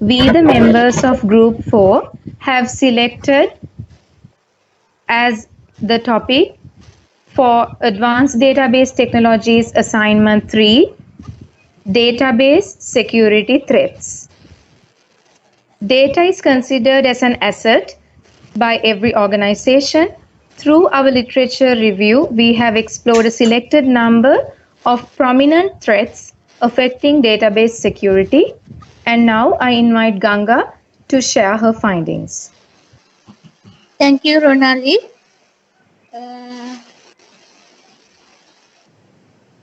we, the members of Group 4, have selected as the topic for Advanced Database Technologies Assignment 3, Database Security Threats. Data is considered as an asset by every organization. Through our literature review, we have explored a selected number of prominent threats affecting database security. And now I invite Ganga to share her findings. Thank you, Ronali.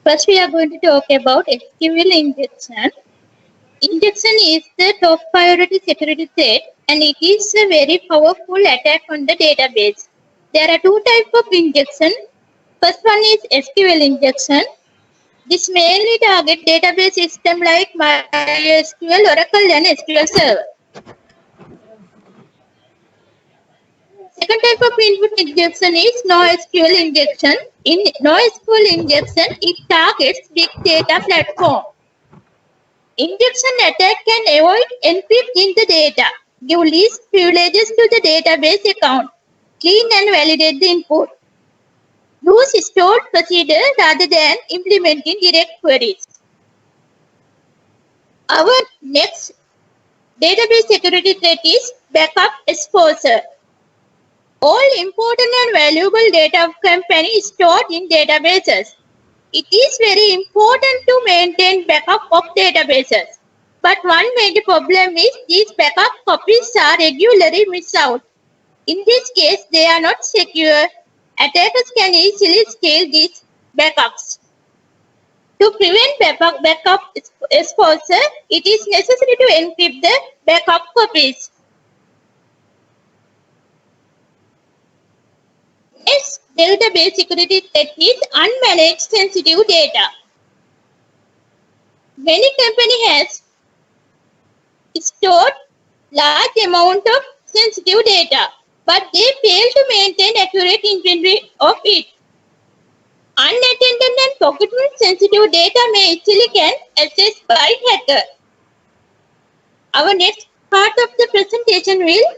First, we are going to talk about SQL injection. Injection is the top priority security threat, and it is a very powerful attack on the database. There are two types of injection. First one is SQL injection. This mainly targets database systems like MySQL, Oracle, and SQL Server. Second type of input injection is NoSQL injection. In NoSQL injection, it targets big data platform. Injection attack can avoid encrypting the data, give least privileges to the database account, clean and validate the input, use stored procedure rather than implementing direct queries. Our next database security threat is backup exposure. All important and valuable data of company is stored in databases. It is very important to maintain backup of databases. But one major problem is these backup copies are regularly missed out. In this case, they are not secure. Attackers can easily steal these backups. To prevent backup exposure, it is necessary to encrypt the backup copies. Next database security threat is unmanaged sensitive data. Many companies have stored large amount of sensitive data, but they fail to maintain accurate inventory of it. Unattended and forgotten sensitive data may easily can accessed by hacker. Our next part of the presentation will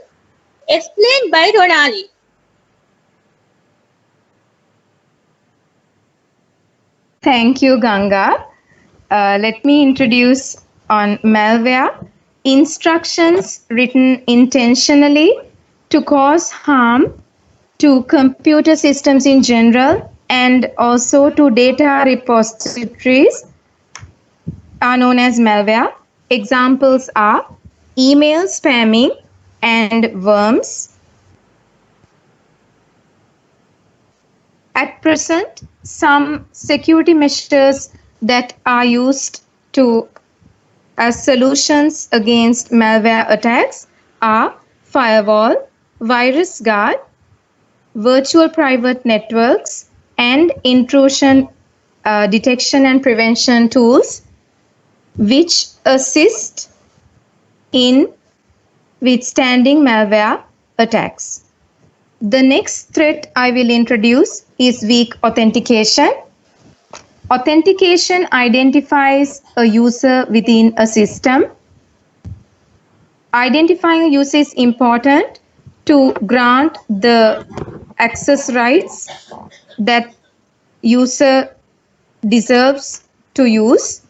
explain by Ronali. Thank you, Ganga. Let me introduce on malware. Instructions written intentionally to cause harm to computer systems in general and also to data repositories are known as malware. Examples are email spamming and worms. At present, some security measures that are used to as solutions against malware attacks are firewall, virus guard, virtual private networks, and intrusion detection and prevention tools, which assist in withstanding malware attacks. The next threat I will introduce is weak authentication. Authentication identifies a user within a system. Identifying a user is important to grant the access rights that user deserves to use.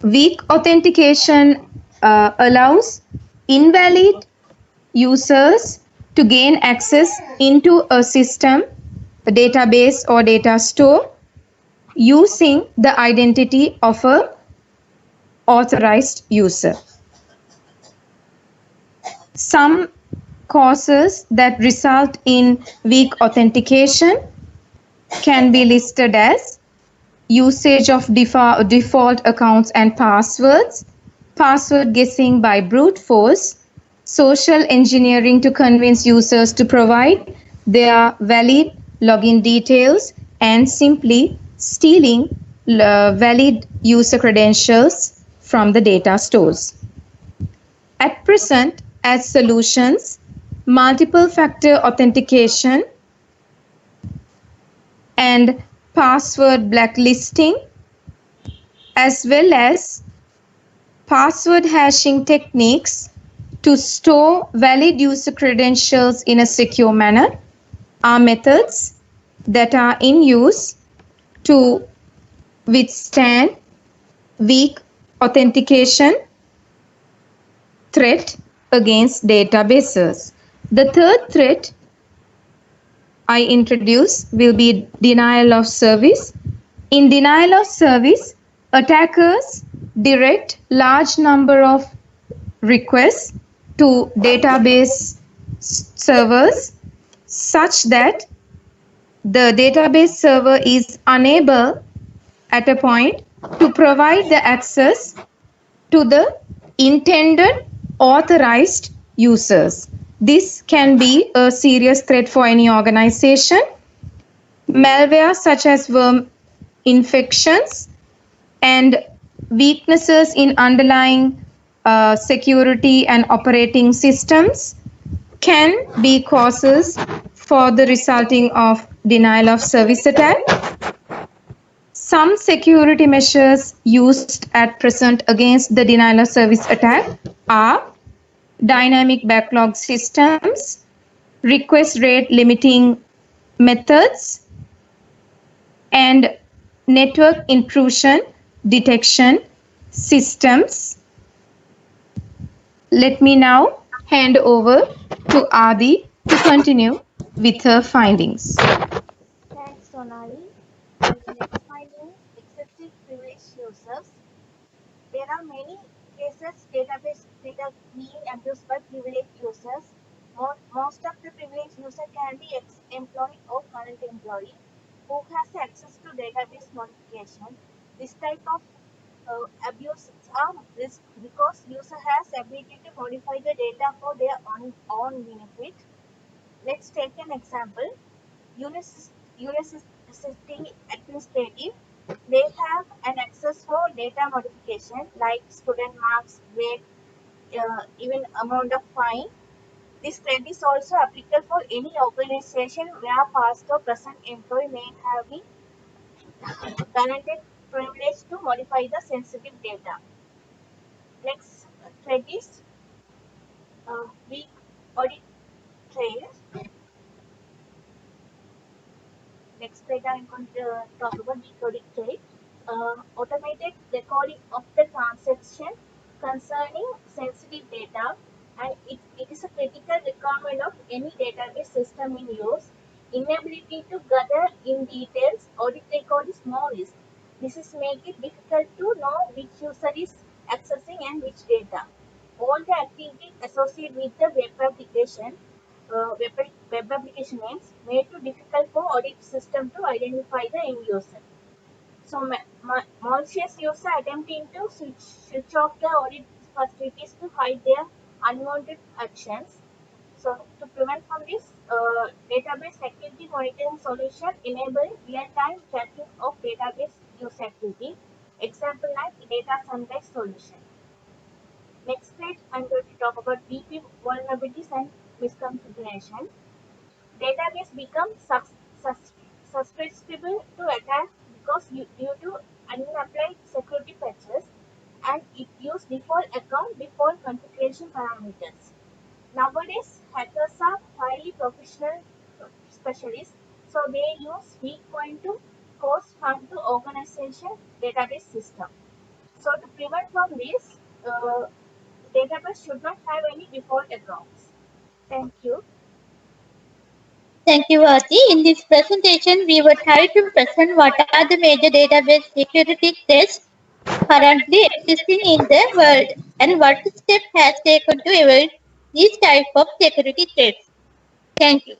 Weak authentication allows invalid users to gain access into a system, a database or data store using the identity of a authorized user. Some causes that result in weak authentication can be listed as usage of default accounts and passwords, password guessing by brute force, social engineering to convince users to provide their valid login details, and simply stealing valid user credentials from the data stores. At present, as solutions, multiple factor authentication and password blacklisting, as well as password hashing techniques to store valid user credentials in a secure manner are methods that are in use to withstand weak authentication threat against databases. The third threat I introduce will be denial of service. In denial of service, attackers direct large number of requests to database servers such that the database server is unable at a point to provide the access to the intended authorized users. This can be a serious threat for any organization. Malware such as worm infections and weaknesses in underlying security and operating systems can be causes for the resulting of denial of service attack. Some security measures used at present against the denial of service attack are dynamic backlog systems, request rate limiting methods, and network intrusion detection systems. Let me now hand over to Adi to continue with her findings. Thanks, Sonali. The next finding, excessive privilege users. There are many cases database data being abused by privileged users. Most of the privileged user can be ex-employee or current employee who has access to database modification. This type of abuse are risk because user has ability to modify the data for their own benefit. Let's take an example. University administrative, they have an access for data modification like student marks, grade, even amount of fine. This thread is also applicable for any organization where past or present employee may have been granted privilege to modify the sensitive data. Next thread is weak audit trail. Next thread I'm going to talk about weak audit trail. Automated recording of the transaction concerning sensitive data, and it is a critical requirement of any database system in use. Inability to gather in details audit record is more risk. This is make it difficult to know which user is accessing and which data. All the activities associated with the web application names made it difficult for audit system to identify the end user. So malicious user attempting to switch off the audit facilities to hide their unwanted actions. So to prevent from this, database activity monitoring solution enable real-time tracking of database use activity. Example like data sunrise solution. Next slide, I'm going to talk about BP vulnerabilities and misconfiguration. Database becomes susceptible to attack because due to unapplied security patches and it use default account default configuration parameters. Nowadays, hackers are highly professional specialists, so they use weak point to cause harm to organization database system. So to prevent from this, database should not have any default accounts. Thank you. Thank you, Vati. In this presentation, we were trying to present what are the major database security threats currently existing in the world and what steps has taken to avoid these type of security threats. Thank you.